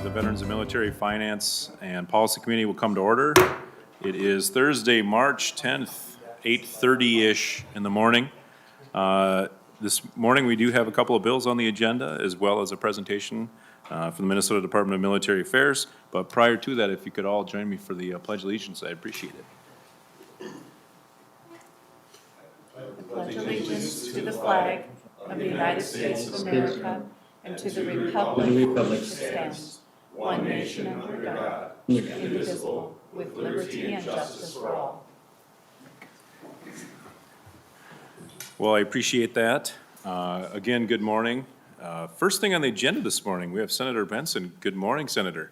the Veterans and Military Finance and Policy Committee will come to order. It is Thursday, March 10th, 8:30-ish in the morning. This morning, we do have a couple of bills on the agenda, as well as a presentation from the Minnesota Department of Military Affairs. But prior to that, if you could all join me for the Pledge of Allegiance, I'd appreciate it. I pledge allegiance to the flag of the United States of America and to the republic which stands, one nation under God, indivisible, with liberty and justice for all. Well, I appreciate that. Again, good morning. First thing on the agenda this morning, we have Senator Benson. Good morning, Senator.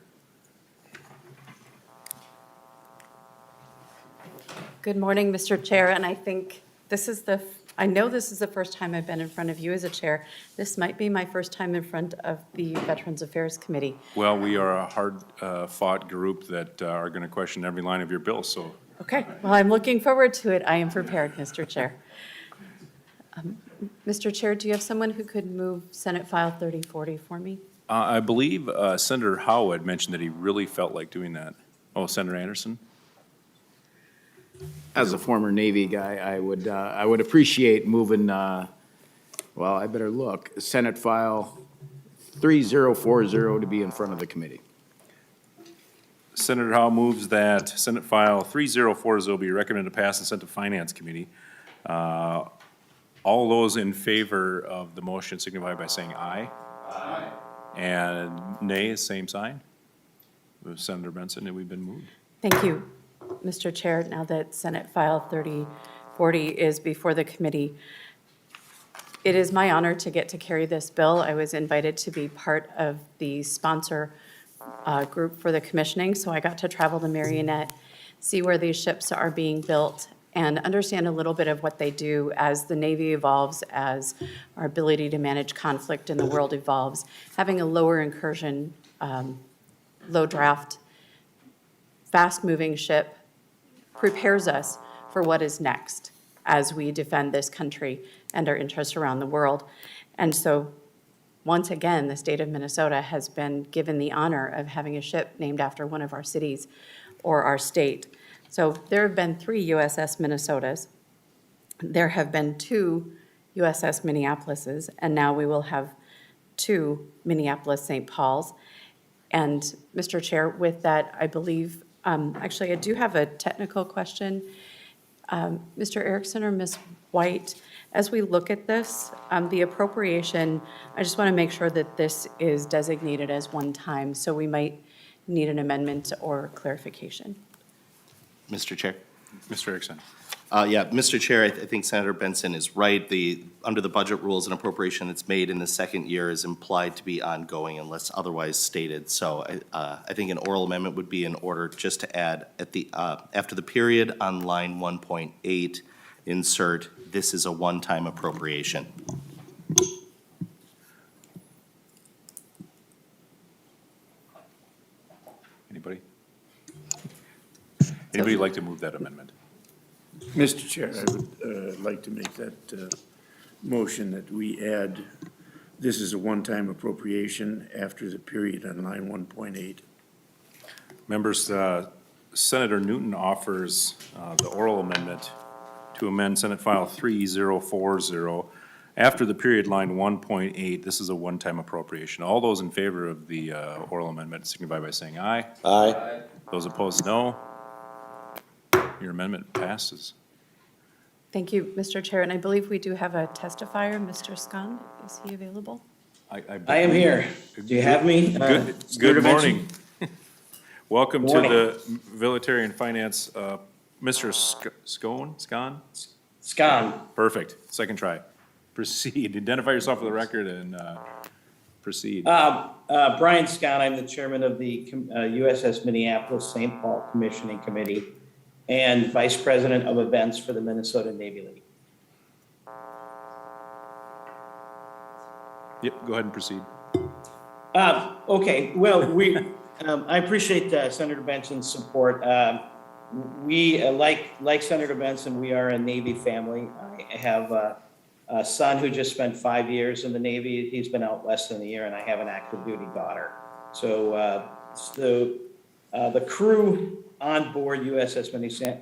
Good morning, Mr. Chair, and I think I know this is the first time I've been in front of you as a chair. This might be my first time in front of the Veterans Affairs Committee. Well, we are a hard-fought group that are going to question every line of your bill, so. Okay, well, I'm looking forward to it. I am prepared, Mr. Chair. Mr. Chair, do you have someone who could move Senate File 3040 for me? I believe Senator Howard mentioned that he really felt like doing that. Oh, Senator Anderson? As a former Navy guy, I would appreciate moving, well, I better look, Senate File 3040 to be in front of the committee. Senator Howe moves that Senate File 3040 be recommended to pass and sent to Finance Committee. All those in favor of the motion signify by saying aye. Aye. And nay, same sign. With Senator Benson, and we've been moved. Thank you, Mr. Chair. Now that Senate File 3040 is before the committee, it is my honor to get to carry this bill. I was invited to be part of the sponsor group for the commissioning, so I got to travel to Marionette, see where these ships are being built, and understand a little bit of what they do as the Navy evolves, as our ability to manage conflict in the world evolves. Having a lower incursion, low draft, fast-moving ship prepares us for what is next as we defend this country and our interests around the world. And so, once again, the state of Minnesota has been given the honor of having a ship named after one of our cities or our state. So there have been 3 USS Minnesotas. There have been 2 USS Minneapolises, and now we will have 2 Minneapolis-St. Pauls. And Mr. Chair, with that, I believe, actually, I do have a technical question. Mr. Erickson or Ms. White, as we look at this, the appropriation, I just want to make sure that this is designated as one time, so we might need an amendment or clarification. Mr. Chair. Mr. Erickson. Yeah, Mr. Chair, I think Senator Benson is right. Under the budget rules, an appropriation that's made in the second year is implied to be ongoing unless otherwise stated. So I think an oral amendment would be in order just to add at the after the period on line 1.8, insert, this is a one-time appropriation. Anybody? Anybody like to move that amendment? Mr. Chair, I would like to make that motion that we add, this is a one-time appropriation after the period on line 1.8. Members, Senator Newton offers the oral amendment to amend Senate File 3040. After the period line 1.8, this is a one-time appropriation. All those in favor of the oral amendment signify by saying aye. Aye. Those opposed, no. Your amendment passes. Thank you, Mr. Chair, and I believe we do have a testifier, Mr. Scahn. Is he available? I am here. Do you have me? Good morning. Welcome to the Military and Finance, Mr. Scahn? Scahn. Perfect. Second try. Proceed. Identify yourself for the record and proceed. Brian Scahn, I'm the chairman of the USS Minneapolis-St. Paul Commissioning Committee and vice president of events for the Minnesota Navy League. Yep, go ahead and proceed. Okay, well, I appreciate Senator Benson's support. We, like Senator Benson, we are a Navy family. I have a son who just spent 5 years in the Navy. He's been out less than a year, and I have an active duty daughter. So the crew on board USS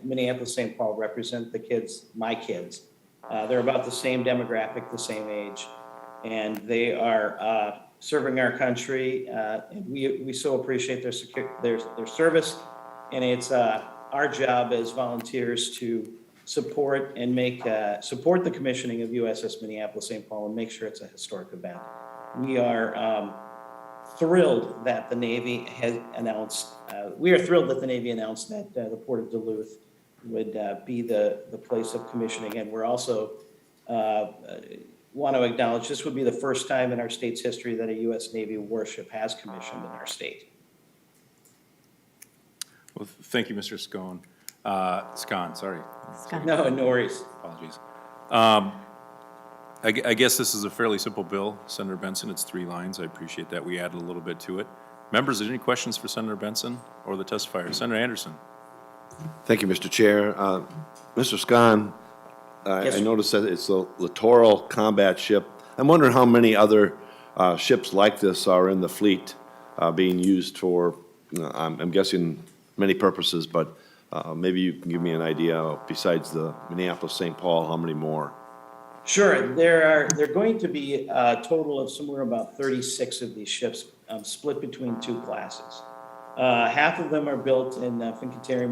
Minneapolis-St. Paul represent the kids, my kids. They're about the same demographic, the same age, and they are serving our country. And we so appreciate their service, and it's our job as volunteers to support and support the commissioning of USS Minneapolis-St. Paul and make sure it's a historic event. We are thrilled that the Navy has announced, that the Port of Duluth would be the place of commissioning. And we're also want to acknowledge this would be the first time in our state's history that a U.S. Navy warship has commissioned in our state. Well, thank you, Mr. Scone. Scon, sorry. Scott. No, no worries. Apologies. I guess this is a fairly simple bill, Senator Benson. It's 3 lines. I appreciate that. We added a little bit to it. Members, are there any questions for Senator Benson or the testifier? Senator Anderson. Thank you, Mr. Chair. Mr. Scon, Yes, I sir. noticed that it's a littoral combat ship. I'm wondering how many other ships like this are in the fleet being used for, I'm guessing, many purposes, but maybe you can give me an idea, besides the Minneapolis-St. Paul, how many more? Sure. There are going to be a total of somewhere about 36 of these ships split between 2 classes. Half of them are built in Fincantieri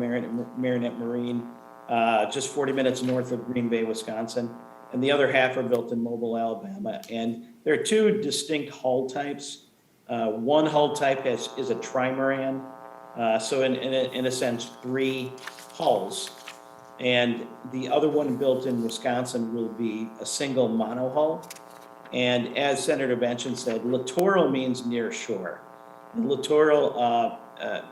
Marinette Marine, just 40 minutes north of Green Bay, Wisconsin. And the other half are built in Mobile, Alabama. And there are 2 distinct hull types. One hull type is a trimaran. So in a sense, 3 hulls. And the other one built in Wisconsin will be a single monohull. And as Senator Benson said, littoral means near shore. And littoral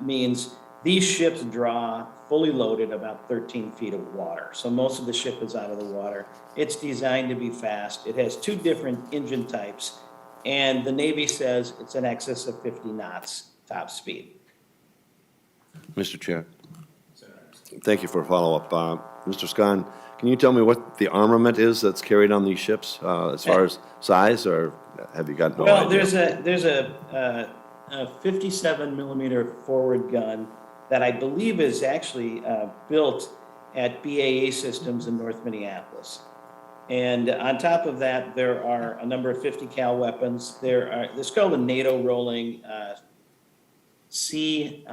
means these ships draw fully loaded about 13 feet of water. So most of the ship is out of the water. It's designed to be fast. It has 2 different engine types. And the Navy says it's in excess of 50 knots top speed. Mr. Chair. Thank you for a follow-up. Mr. Scon, can you tell me what the armament is that's carried on these ships as far as size, or have you got no Well, idea? there's a 57 millimeter forward gun that I believe is actually built at BAE Systems in North Minneapolis. And on top of that, there are a number of 50 cal weapons. There's called a NATO rolling C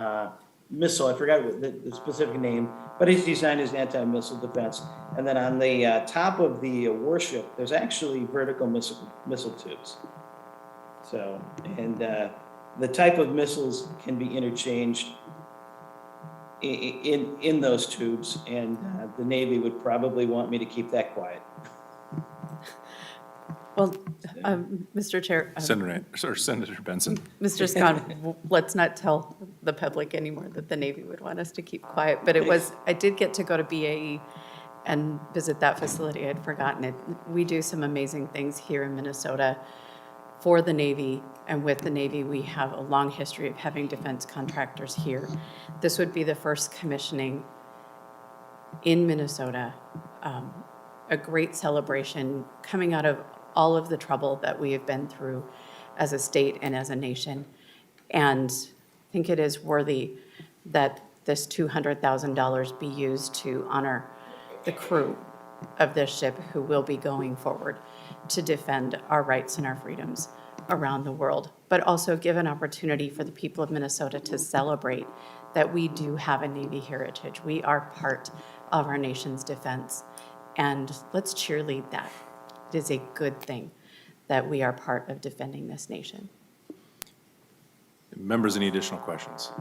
missile. I forgot what the specific name, but it's designed as anti-missile defense. And then on the top of the warship, there's actually vertical missile tubes. So, and the type of missiles can be interchanged in those tubes, and the Navy would probably want me to keep that quiet. Well, Mr. Chair, Senator Benson. Mr. Scott, let's not tell the public anymore that the Navy would want us to keep quiet, but I did get to go to BAE and visit that facility. I'd forgotten it. We do some amazing things here in Minnesota for the Navy, and with the Navy, we have a long history of having defense contractors here. This would be the first commissioning in Minnesota, a great celebration coming out of all of the trouble that we have been through as a state and as a nation. And I think it is worthy that this $200,000 be used to honor the crew of this ship who will be going forward to defend our rights and our freedoms around the world, but also give an opportunity for the people of Minnesota to celebrate that we do have a Navy heritage. We are part of our nation's defense, and let's cheerlead that. It is a good thing that we are part of defending this nation. Members, any additional questions?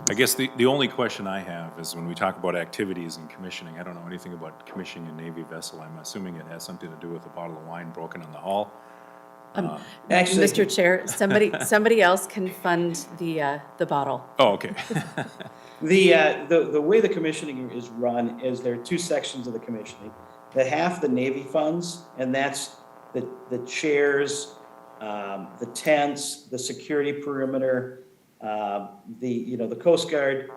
I guess the only question I have is when we talk about activities and commissioning, I don't know anything about commissioning a Navy vessel. I'm assuming it has something to do with a bottle of wine broken in the hull. Actually, Mr. Chair, somebody else can fund the bottle. Oh, okay. the way the commissioning is run is there are 2 sections of the commissioning. The half the Navy funds, and that's the chairs, the tents, the security perimeter, the Coast Guard.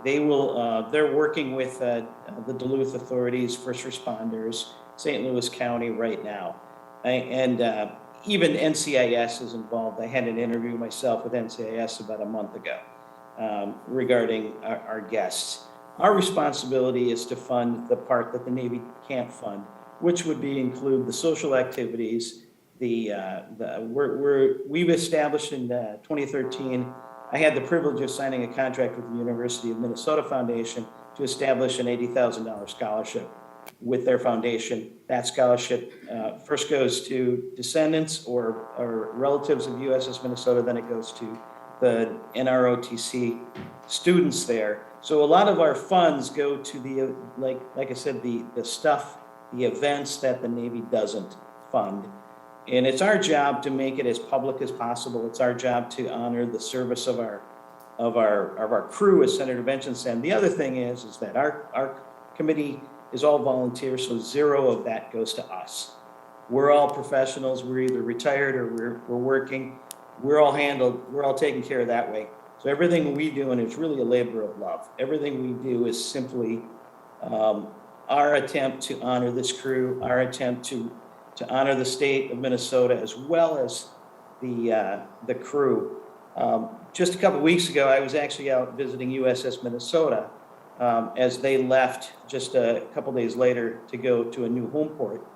They're working with the Duluth authorities, first responders, St. Louis County right now. And even NCIS is involved. I had an interview myself with NCIS about a month ago regarding our guests. Our responsibility is to fund the part that the Navy can't fund, which would include the social activities. We've established in 2013. I had the privilege of signing a contract with the University of Minnesota Foundation to establish an $80,000 scholarship with their foundation. That scholarship first goes to descendants or relatives of USS Minnesota, then it goes to the NROTC students there. So a lot of our funds go to the, like I said, the stuff, the events that the Navy doesn't fund. And it's our job to make it as public as possible. It's our job to honor the service of our crew, as Senator Benson said. The other thing is that our committee is all volunteers, so zero of that goes to us. We're all professionals. We're either retired or we're working. We're all taken care of that way. So everything we do, and it's really a labor of love. Everything we do is simply our attempt to honor this crew, our attempt to honor the state of Minnesota as well as the crew. Just a couple of weeks ago, I was actually out visiting USS Minnesota as they left just a couple days later to go to a new home port.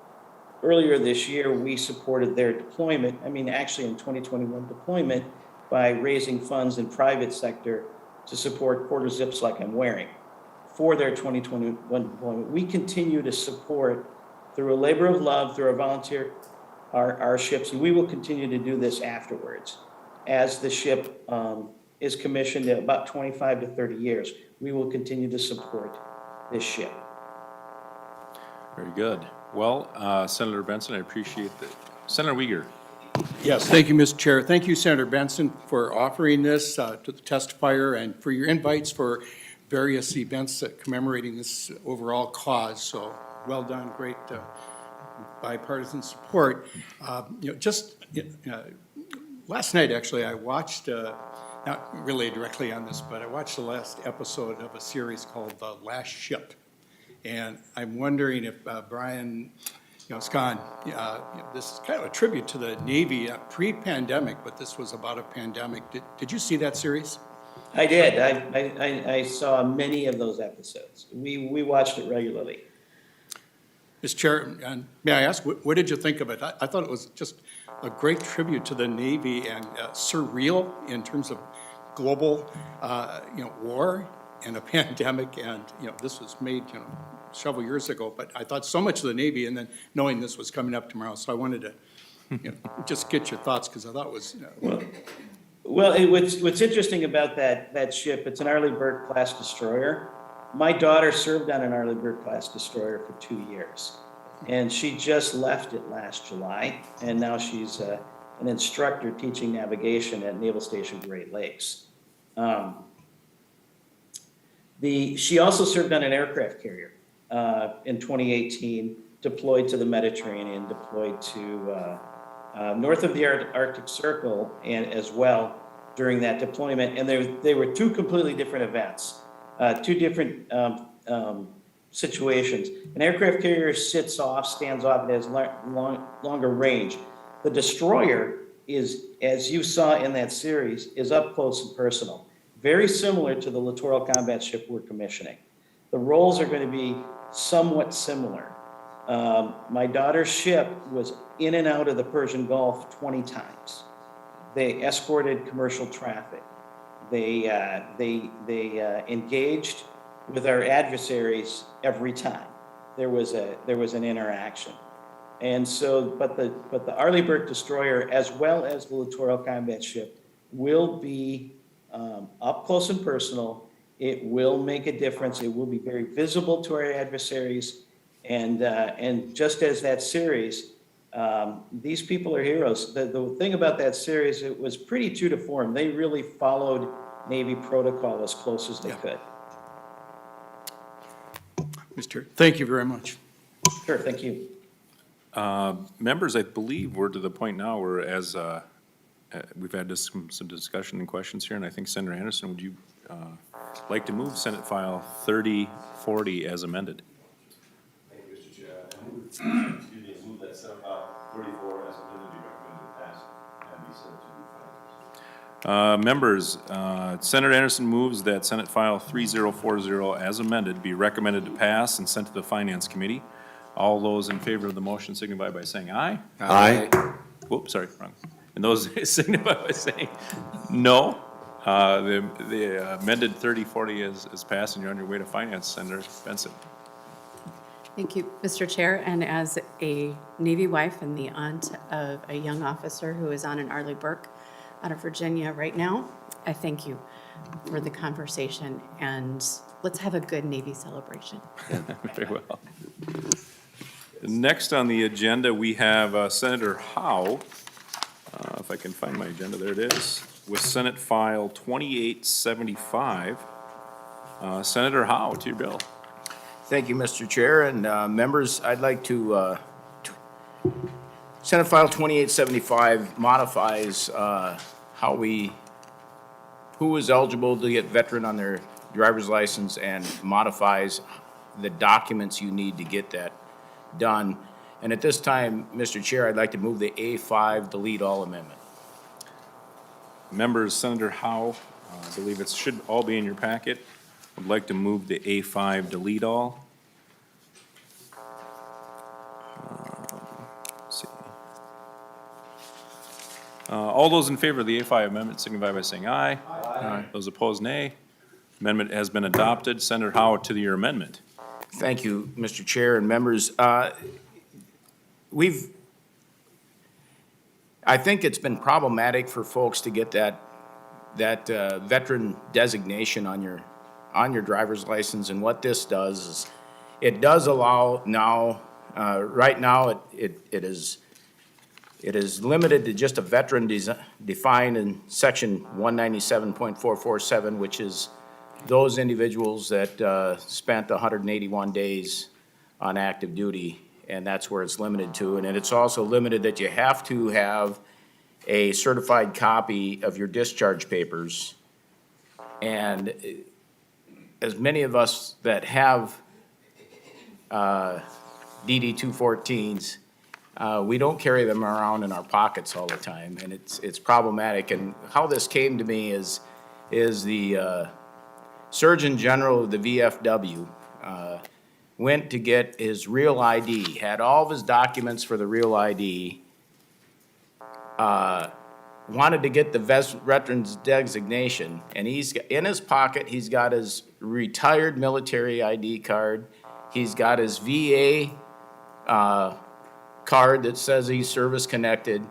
Earlier this year, we supported their deployment, actually in 2021 deployment, by raising funds in private sector to support quarter zips like I'm wearing for their 2021 deployment. We continue to support through a labor of love, through our volunteer, our ships, and we will continue to do this afterwards. As the ship is commissioned in about 25 to 30 years, we will continue to support this ship. Very good. Well, Senator Benson, I appreciate that. Senator Uyghur. Yes, thank you, Mr. Chair. Thank you, Senator Benson, for offering this to the testifier and for your invites for various events commemorating this overall cause. So well done, great bipartisan support. Last night, actually, I watched, not really directly on this, but I watched the last episode of a series called The Last Ship. And I'm wondering if Brian, Scott, this is kind of a tribute to the Navy pre-pandemic, but this was about a pandemic. Did you see that series? I did. I saw many of those episodes. We watched it regularly. Mr. Chair, and may I ask, what did you think of it? I thought it was just a great tribute to the Navy and surreal in terms of global, war and a pandemic. And, this was made, several years ago, but I thought so much of the Navy, and then knowing this was coming up tomorrow, so I wanted to just get your thoughts, because I thought it was... What's interesting about that ship, it's an Arleigh Burke-class destroyer. My daughter served on an Arleigh Burke-class destroyer for 2 years, and she just left it last July, and now she's an instructor teaching navigation at Naval Station Great Lakes. She also served on an aircraft carrier in 2018, deployed to the Mediterranean, deployed to north of the Arctic Circle, and as well during that deployment. And they were two completely different events, two different situations. An aircraft carrier stands off, it has longer range. The destroyer is, as you saw in that series, is up close and personal. Very similar to the littoral combat ship we're commissioning. The roles are going to be somewhat similar. My daughter's ship was in and out of the Persian Gulf 20 times. They escorted commercial traffic. They engaged with our adversaries every time there was an interaction. And so, but the Arleigh Burke destroyer, as well as the littoral combat ship, will be up close and personal. It will make a difference. It will be very visible to our adversaries. And just as that series, these people are heroes. The thing about that series, it was pretty true to form. They really followed Navy protocol as close as they could. Mr. Thank you very much. Sure, thank you. Members, I believe we're to the point now where we've had some discussion and questions here, and I think Senator Anderson, would you like to move Senate File 3040 as amended? Thank you, Mr. Chair. I move that Senate File 34 as amended be recommended. Members, Senator Anderson moves that Senate File 3040 as amended be recommended to pass and sent to the Finance Committee. All those in favor of the motion signify by saying aye. Aye. Whoops, sorry, wrong. And those signify by saying no. The amended 3040 is passed, and you're on your way to Finance, Senator Benson. Thank you, Mr. Chair. And as a Navy wife and the aunt of a young officer who is on an Arleigh Burke out of Virginia right now, I thank you for the conversation, and let's have a good Navy celebration. Very well. Next on the agenda, we have Senator Howe. If I can find my agenda, there it is, with Senate File 2875. Senator Howe, to your bill. Thank you, Mr. Chair, and members, I'd like to, Senate File 2875 modifies who is eligible to get veteran on their driver's license and modifies the documents you need to get that done. And at this time, Mr. Chair, I'd like to move the A5 delete all amendment. Members, Senator Howe, I believe it should all be in your packet. Would like to move the A5 delete all. Let's see. All those in favor of the A5 amendment signify by saying aye. Aye. Those opposed, nay. Amendment has been adopted. Senator Howe, to your amendment. Thank you, Mr. Chair and members. I think it's been problematic for folks to get that veteran designation on your driver's license, and what this does is, it does allow now, right now, it is limited to just a veteran defined in section 197.447, which is those individuals that spent 181 days on active duty, and that's where it's limited to. And it's also limited that you have to have a certified copy of your discharge papers. And as many of us that have DD-214s, we don't carry them around in our pockets all the time, and it's problematic. And how this came to me is the Surgeon General of the VFW went to get his real ID, had all of his documents for the real ID, wanted to get the veteran's designation, and in his pocket, he's got his retired military ID card, he's got his VA card that says he's service-connected,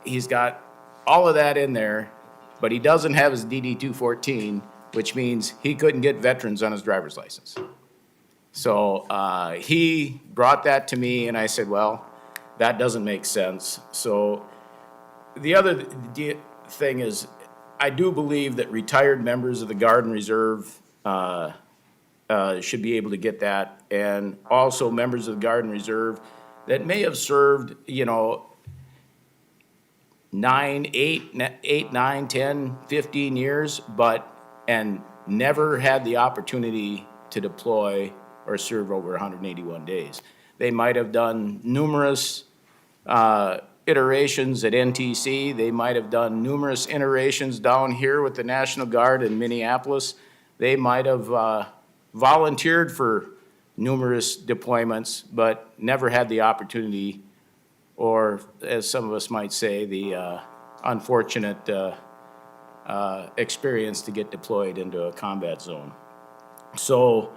he's got all of that in there, but he doesn't have his DD-214, which means he couldn't get veterans on his driver's license. So he brought that to me, and I said, well, that doesn't make sense. So the other thing is, I do believe that retired members of the Guard and Reserve should be able to get that, and also members of the Guard and Reserve that may have served, 8, 9, 10, 15 years, and never had the opportunity to deploy or serve over 181 days. They might have done numerous iterations at NTC. They might have done numerous iterations down here with the National Guard in Minneapolis. They might have volunteered for numerous deployments, but never had the opportunity, or as some of us might say, the unfortunate experience to get deployed into a combat zone. So,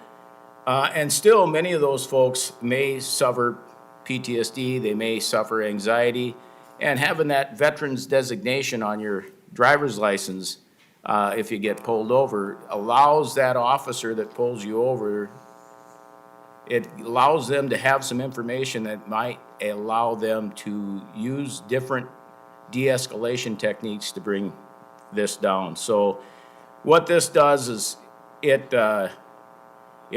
and still many of those folks may suffer PTSD, they may suffer anxiety, and having that veteran's designation on your driver's license, if you get pulled over, allows that officer that pulls you over, it allows them to have some information that might allow them to use different de-escalation techniques to bring this down. So what this does is it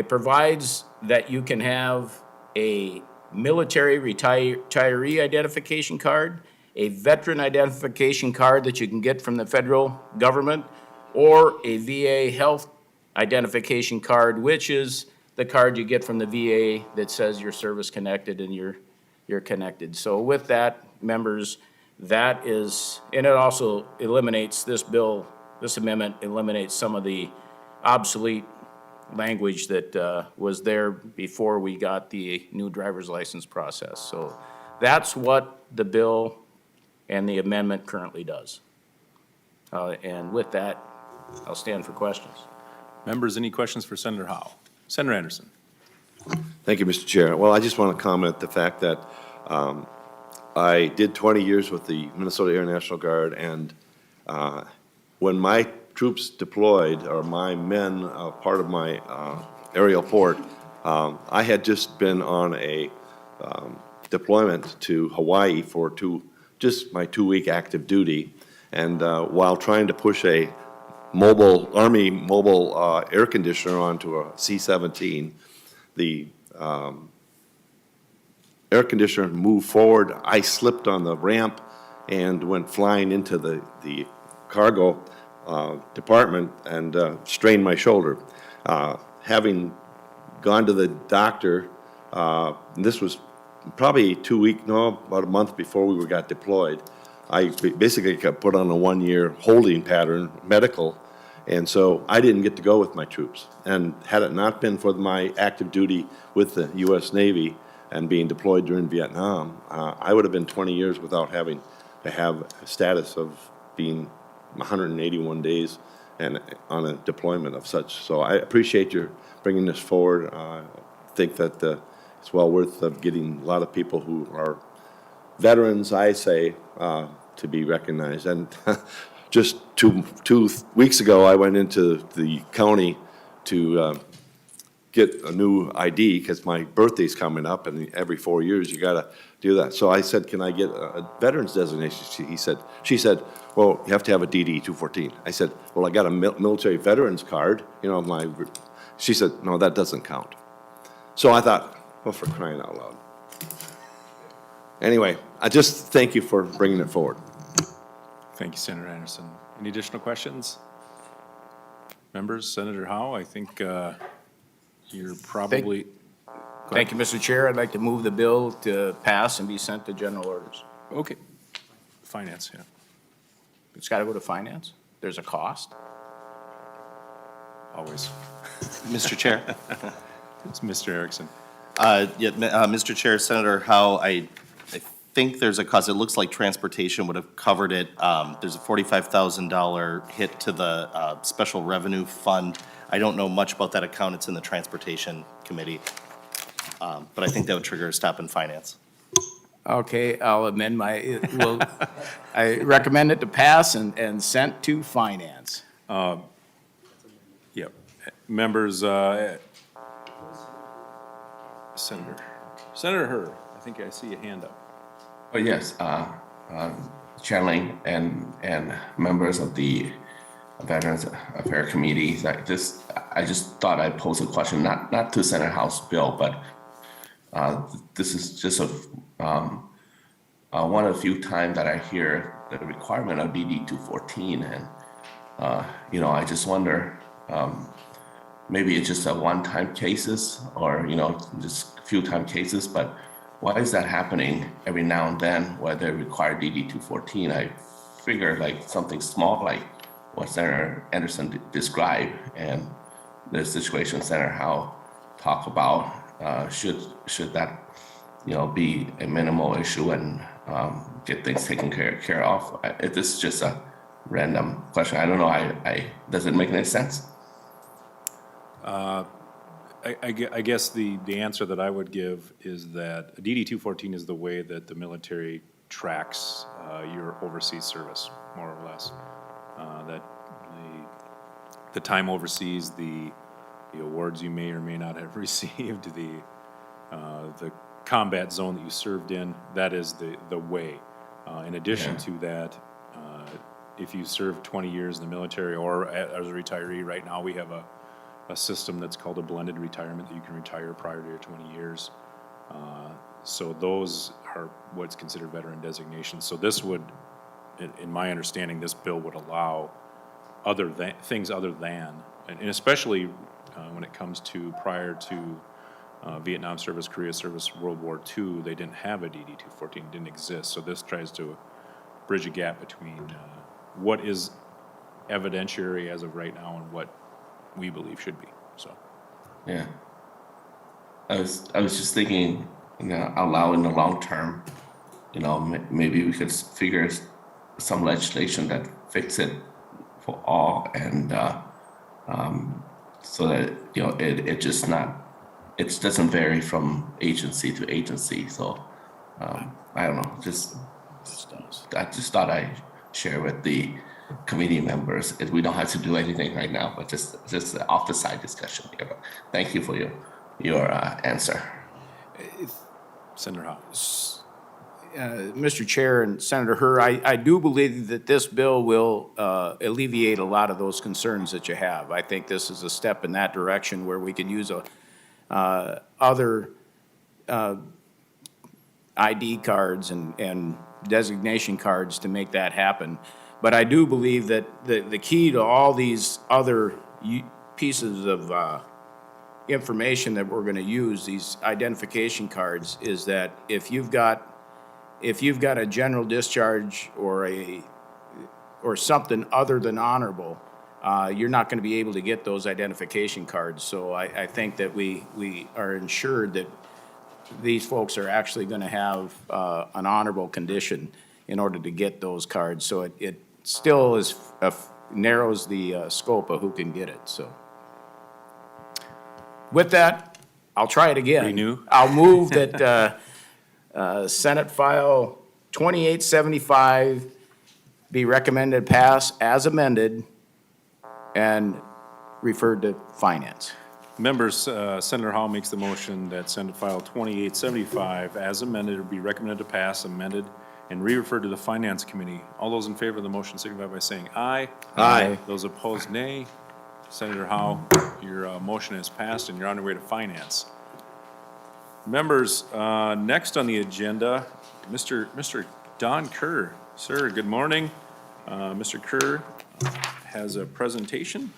provides that you can have a military retiree identification card, a veteran identification card that you can get from the federal government, or a VA health identification card, which is the card you get from the VA that says you're service connected and you're connected. So with that, members, that is, and it also eliminates, this amendment eliminates some of the obsolete language that was there before we got the new driver's license process. So that's what the bill and the amendment currently does. And with that, I'll stand for questions. Members, any questions for Senator Howe? Senator Anderson. Thank you, Mr. Chair. Well, I just want to comment the fact that I did 20 years with the Minnesota Air National Guard, and when my troops deployed, or my men, part of my aerial port, I had just been on a deployment to Hawaii for just my 2-week active duty, and while trying to push a Army mobile air conditioner onto a C-17, the air conditioner moved forward. I slipped on the ramp and went flying into the cargo department and strained my shoulder. Having gone to the doctor, this was probably about a month before we got deployed. I basically got put on a 1-year holding pattern, medical, and so I didn't get to go with my troops. And had it not been for my active duty with the U.S. Navy and being deployed during Vietnam, I would have been 20 years without having to have a status of being 181 days and on a deployment of such. So I appreciate your bringing this forward. I think that it's well worth getting a lot of people who are veterans, I say, to be recognized. And just two weeks ago, I went into the county to get a new ID because my birthday's coming up, and every 4 years you got to do that. So I said, "Can I get a veterans designation?" She said, "Well, you have to have a DD-214." I said, "Well, I got a military veterans card, She said, "No, that doesn't count." So I thought, well, for crying out loud. Anyway, I just thank you for bringing it forward. Thank you, Senator Anderson. Any additional questions? Members, Senator Howe, I think you're probably... Thank you, Mr. Chair. I'd like to move the bill to pass and be sent to general orders. Okay. Finance, yeah. It's got to go to finance? There's a cost? Always. Mr. Chair? It's Mr. Erickson. Mr. Chair, Senator Howe, I think there's a cost. It looks like transportation would have covered it. There's a $45,000 hit to the special revenue fund. I don't know much about that account. It's in the Transportation Committee. But I think that would trigger a stop in finance. Okay, I'll amend I recommend it to pass and sent to finance. Yep. Members, Senator Herr, I think I see a hand up. Oh, yes, Chairman and members of the Veterans Affairs Committee. I just thought I'd pose a question, not to Senator Howe's bill, but this is just one of the few times that I hear the requirement of DD-214, and I just wonder, maybe it's just a one-time cases, or just a few-time cases, but why is that happening every now and then where they require DD-214? I figure like something small like what Senator Anderson described and the situation Senator Howe talked about, should that be a minimal issue and get things taken care of? This is just a random question. I don't know. Does it make any sense? I guess the answer that I would give is that a DD-214 is the way that the military tracks your overseas service, more or less. That the time overseas, the awards you may or may not have received, the combat zone that you served in, that is the way. In addition to that, if you served 20 years in the military or as a retiree, right now we have a system that's called a blended retirement that you can retire prior to your 20 years. So those are what's considered veteran designations. So this would, in my understanding, this bill would allow things other than, and especially when it comes to prior to Vietnam service, Korea service, World War II, they didn't have a DD-214, it didn't exist. So this tries to bridge a gap between what is evidentiary as of right now and what we believe should be, so. Yeah. I was just thinking, out loud in the long term, maybe we could figure some legislation that fix it for all, and so that it just not, it doesn't vary from agency to agency. So I don't know, I just thought I'd share with the committee members. We don't have to do anything right now, but just off the side discussion here. Thank you for your answer. Senator Howe. Mr. Chair and Senator Herr, I do believe that this bill will alleviate a lot of those concerns that you have. I think this is a step in that direction where we can use other ID cards and designation cards to make that happen. But I do believe that the key to all these other pieces of information that we're going to use, these identification cards, is that if you've got a general discharge or something other than honorable, you're not going to be able to get those identification cards. So I think that we are ensured that these folks are actually going to have an honorable condition in order to get those cards. So it still is narrows the scope of who can get it. So with that, I'll try it again. Renew. I'll move that Senate File 2875 be recommended pass as amended and referred to Finance. Members, Senator Hall makes the motion that Senate File 2875 as amended be recommended to pass, amended, and re-referred to the Finance Committee. All those in favor of the motion signify by saying aye. Aye. Those opposed, nay. Senator Howe, your motion is passed and you're on your way to Finance. Members, next on the agenda, Mr. Don Kerr. Sir, good morning. Mr. Kerr has a presentation.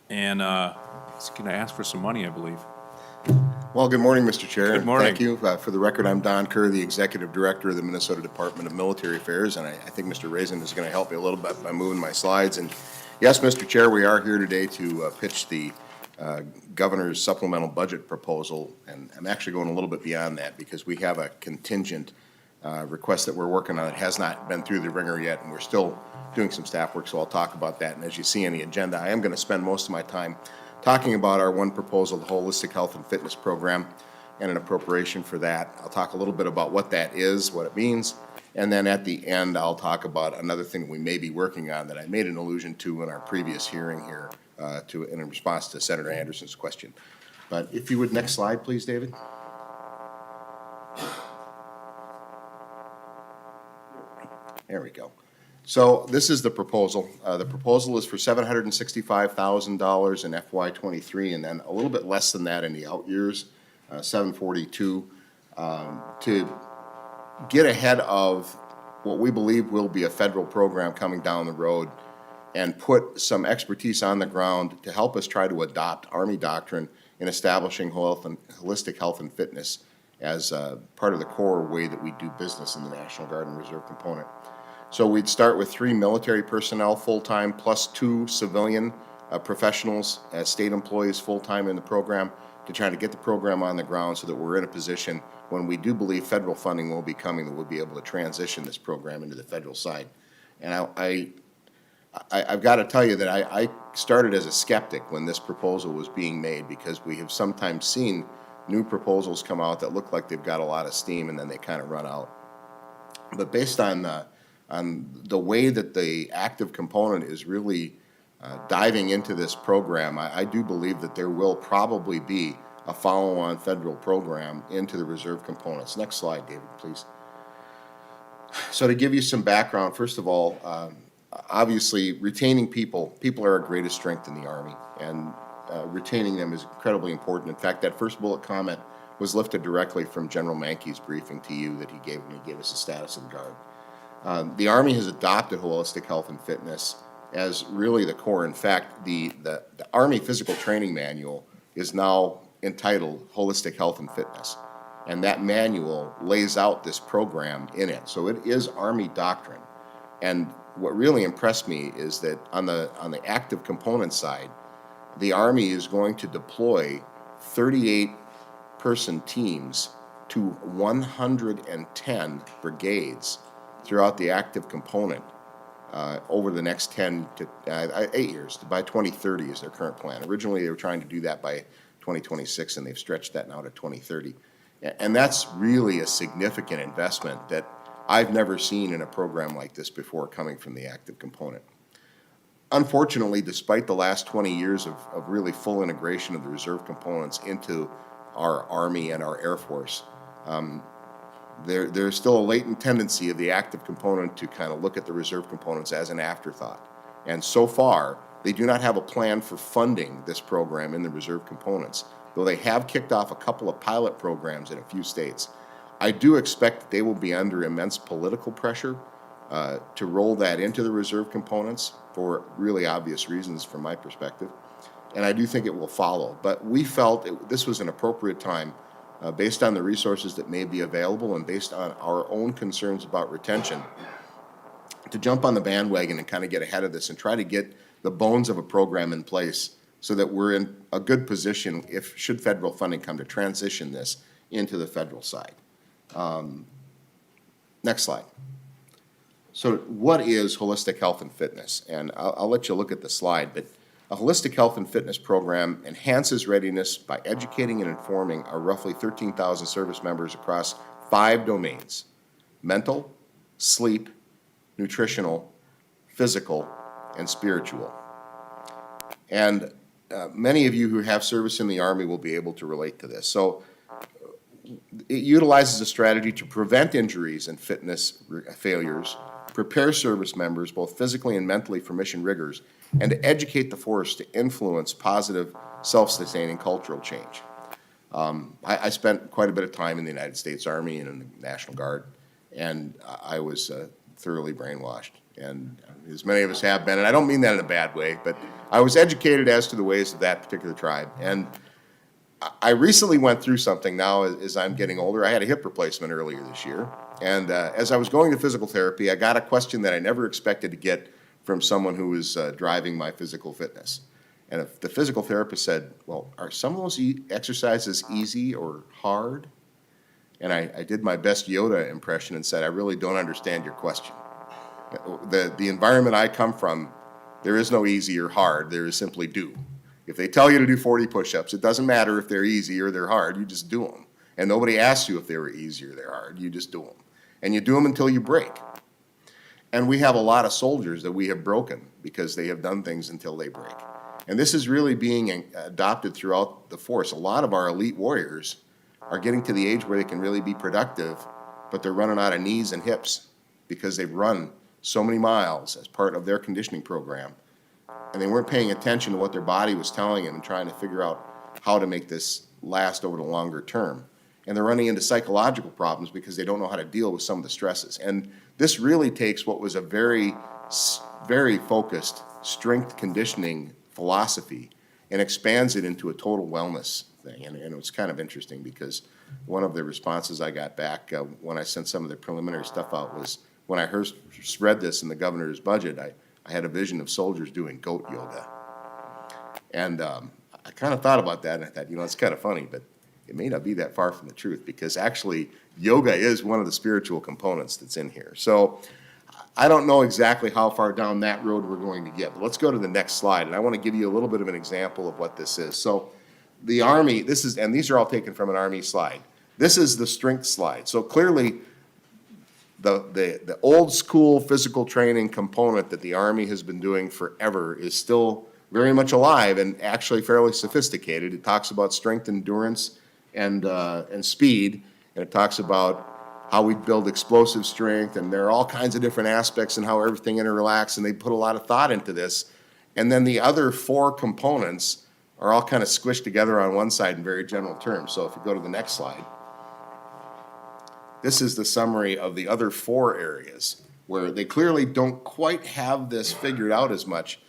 And he's going to ask for some money, I believe. Well, good morning, Mr. Chair. Good morning. Thank you. For the record, I'm Don Kerr, the Executive Director of the Minnesota Department of Military Affairs, and I think Mr. Raisin is going to help me a little bit by moving my slides. And yes, Mr. Chair, we are here today to pitch the Governor's supplemental budget proposal, and I'm actually going a little bit beyond that because we have a contingent request that we're working on. It has not been through the ringer yet, and we're still doing some staff work, so I'll talk about that. And as you see in the agenda, I am going to spend most of my time talking about our one proposal, the Holistic Health and Fitness Program, and an appropriation for that. I'll talk a little bit about what that is, what it means, and then at the end, I'll talk about another thing we may be working on that I made an allusion to in our previous hearing here in response to Senator Anderson's question. But if you would, next slide, please, David. There we go. So this is the proposal. The proposal is for $765,000 in FY23 and then a little bit less than that in the out years, $742, to get ahead of what we believe will be a federal program coming down the road and put some expertise on the ground to help us try to adopt Army doctrine in establishing holistic health and fitness as part of the core way that we do business in the National Guard and Reserve component. So we'd start with 3 military personnel full-time plus 2 civilian professionals as state employees full-time in the program to try to get the program on the ground so that we're in a position when we do believe federal funding will be coming that we'll be able to transition this program into the federal side. And I've got to tell you that I started as a skeptic when this proposal was being made because we have sometimes seen new proposals come out that look like they've got a lot of steam and then they kind of run out. But based on the way that the active component is really diving into this program, I do believe that there will probably be a follow-on federal program into the reserve components. Next slide, David, please. So to give you some background, first of all, obviously retaining people are our greatest strength in the Army, and retaining them is incredibly important. In fact, that first bullet comment was lifted directly from General Mankey's briefing to you that he gave when he gave us the status of the Guard. The Army has adopted holistic health and fitness as really the core. In fact, the Army Physical Training Manual is now entitled Holistic Health and Fitness. And that manual lays out this program in it. So it is Army doctrine. And what really impressed me is that on the active component side, the Army is going to deploy 38-person teams to 110 brigades throughout the active component over the next 8 years. By 2030 is their current plan. Originally, they were trying to do that by 2026, and they've stretched that now to 2030. And that's really a significant investment that I've never seen in a program like this before coming from the active component. Unfortunately, despite the last 20 years of really full integration of the reserve components into our Army and our Air Force, there's still a latent tendency of the active component to kind of look at the reserve components as an afterthought. And so far, they do not have a plan for funding this program in the reserve components, though they have kicked off a couple of pilot programs in a few states. I do expect that they will be under immense political pressure to roll that into the reserve components for really obvious reasons from my perspective. And I do think it will follow. But we felt this was an appropriate time based on the resources that may be available and based on our own concerns about retention to jump on the bandwagon and kind of get ahead of this and try to get the bones of a program in place so that we're in a good position should federal funding come to transition this into the federal side. Next slide. So what is holistic health and fitness? And I'll let you look at the slide, but a holistic health and fitness program enhances readiness by educating and informing our roughly 13,000 service members across 5 domains: mental, sleep, nutritional, physical, and spiritual. And many of you who have service in the Army will be able to relate to this. So it utilizes a strategy to prevent injuries and fitness failures, prepare service members both physically and mentally for mission rigors, and to educate the force to influence positive, self-sustaining cultural change. I spent quite a bit of time in the United States Army and in the National Guard, and I was thoroughly brainwashed. And as many of us have been, and I don't mean that in a bad way, but I was educated as to the ways of that particular tribe. And I recently went through something now as I'm getting older. I had a hip replacement earlier this year. And as I was going to physical therapy, I got a question that I never expected to get from someone who was driving my physical fitness. And if the physical therapist said, well, are some of those exercises easy or hard? And I did my best Yoda impression and said, I really don't understand your question. The environment I come from, there is no easy or hard, there is simply do. If they tell you to do 40 push-ups, it doesn't matter if they're easy or they're hard, you just do them. And nobody asks you if they were easy or they're hard, you just do them. And you do them until you break. And we have a lot of soldiers that we have broken because they have done things until they break. And this is really being adopted throughout the force. A lot of our elite warriors are getting to the age where they can really be productive, but they're running out of knees and hips because they've run so many miles as part of their conditioning program, and they weren't paying attention to what their body was telling them and trying to figure out how to make this last over the longer term. And they're running into psychological problems because they don't know how to deal with some of the stresses. And this really takes what was a very, very focused strength conditioning philosophy and expands it into a total wellness thing. And it was kind of interesting because one of the responses I got back when I sent some of the preliminary stuff out was, when I read this in the governor's budget, I had a vision of soldiers doing goat yoga. And I kind of thought about that, and I thought, it's kind of funny, but it may not be that far from the truth, because actually yoga is one of the spiritual components that's in here. So I don't know exactly how far down that road we're going to get, but let's go to the next slide, and I want to give you a little bit of an example of what this is. So the Army, and these are all taken from an Army slide. This is the strength slide. So clearly, the old school physical training component that the Army has been doing forever is still very much alive and actually fairly sophisticated. It talks about strength, endurance, and speed, and it talks about how we build explosive strength, and there are all kinds of different aspects and how everything interrelates, and they put a lot of thought into this. And then the other 4 components are all kind of squished together on one side in very general terms. So if you go to the next slide. This is the summary of the other 4 areas where they clearly don't quite have this figured out as much,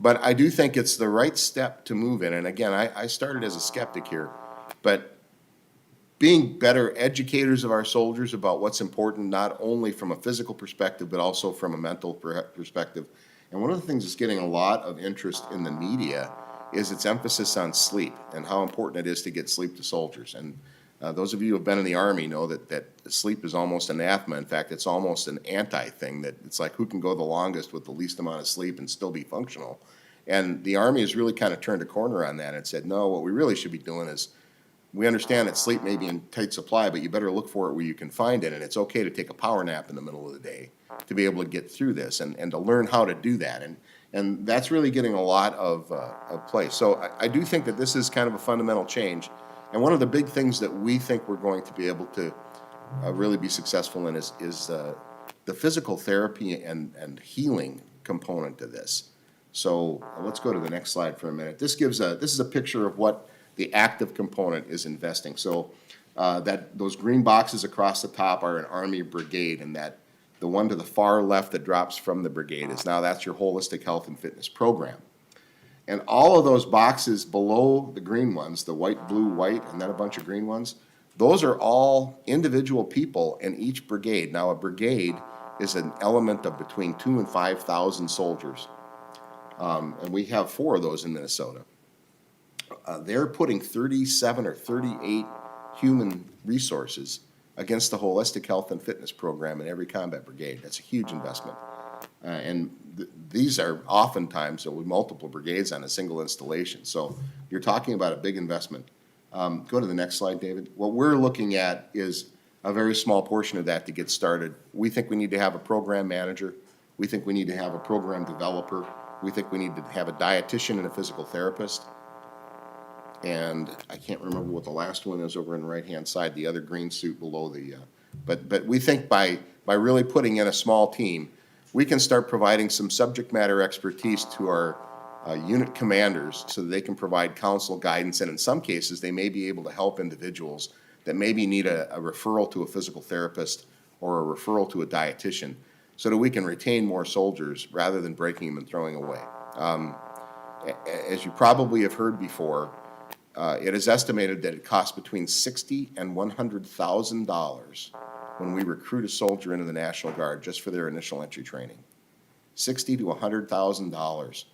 but I do think it's the right step to move in. And again, I started as a skeptic here, but being better educators of our soldiers about what's important, not only from a physical perspective, but also from a mental perspective. And one of the things that's getting a lot of interest in the media is its emphasis on sleep and how important it is to get sleep to soldiers. And those of you who have been in the Army know that sleep is almost anathema. In fact, it's almost an anti-thing, that it's like who can go the longest with the least amount of sleep and still be functional. And the Army has really kind of turned a corner on that and said, no, what we really should be doing is, we understand that sleep may be in tight supply, but you better look for it where you can find it. And it's okay to take a power nap in the middle of the day to be able to get through this and to learn how to do that. And that's really getting a lot of play. So I do think that this is kind of a fundamental change. And one of the big things that we think we're going to be able to really be successful in is the physical therapy and healing component to this. So let's go to the next slide for a minute. This is a picture of what the active component is investing. So those green boxes across the top are an Army brigade, and that the one to the far left that drops from the brigade that's your holistic health and fitness program. And all of those boxes below the green ones, the white, blue, white, and then a bunch of green ones, those are all individual people in each brigade. Now, a brigade is an element of between 2,000 and 5,000 soldiers. And we have 4 of those in Minnesota. They're putting 37 or 38 human resources against the holistic health and fitness program in every combat brigade. That's a huge investment. These are oftentimes, there'll be multiple brigades on a single installation. So you're talking about a big investment. Go to the next slide, David. What we're looking at is a very small portion of that to get started. We think we need to have a program manager. We think we need to have a program developer. We think we need to have a dietitian and a physical therapist. And I can't remember what the last one is over on the right-hand side, the other green suit below the, but we think by really putting in a small team, we can start providing some subject matter expertise to our unit commanders so that they can provide counsel, guidance, and in some cases, they may be able to help individuals that maybe need a referral to a physical therapist or a referral to a dietitian so that we can retain more soldiers rather than breaking them and throwing away. As you probably have heard before, it is estimated that it costs between $60,000 and $100,000 when we recruit a soldier into the National Guard just for their initial entry training. $60,000 to $100,000.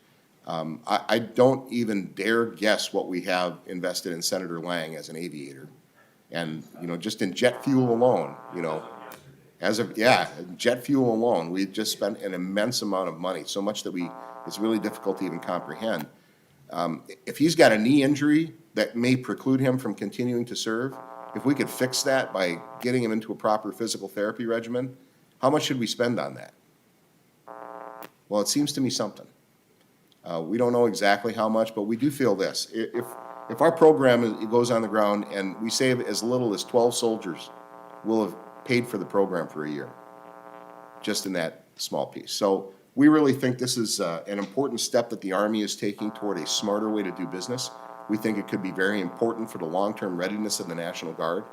I don't even dare guess what we have invested in Senator Lang as an aviator. And, just in jet fuel alone, jet fuel alone, we've just spent an immense amount of money, so much that it's really difficult to even comprehend. If he's got a knee injury that may preclude him from continuing to serve, if we could fix that by getting him into a proper physical therapy regimen, how much should we spend on that? Well, it seems to me something. We don't know exactly how much, but we do feel this. If our program goes on the ground and we save as little as 12 soldiers, we'll have paid for the program for a year, just in that small piece. So we really think this is an important step that the Army is taking toward a smarter way to do business. We think it could be very important for the long-term readiness of the National Guard.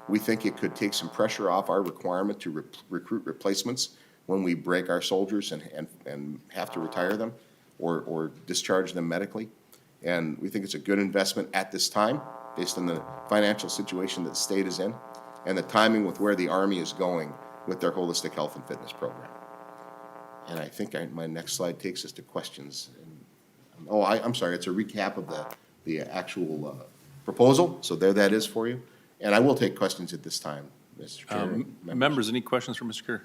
We think it could take some pressure off our requirement to recruit replacements when we break our soldiers and have to retire them or discharge them medically. And we think it's a good investment at this time, based on the financial situation that the state is in, and the timing with where the Army is going with their holistic health and fitness program. And I think my next slide takes us to questions. I'm sorry, it's a recap of the actual proposal, so there that is for you. And I will take questions at this time, Mr. Chair. Members, any questions for Mr. Kerr?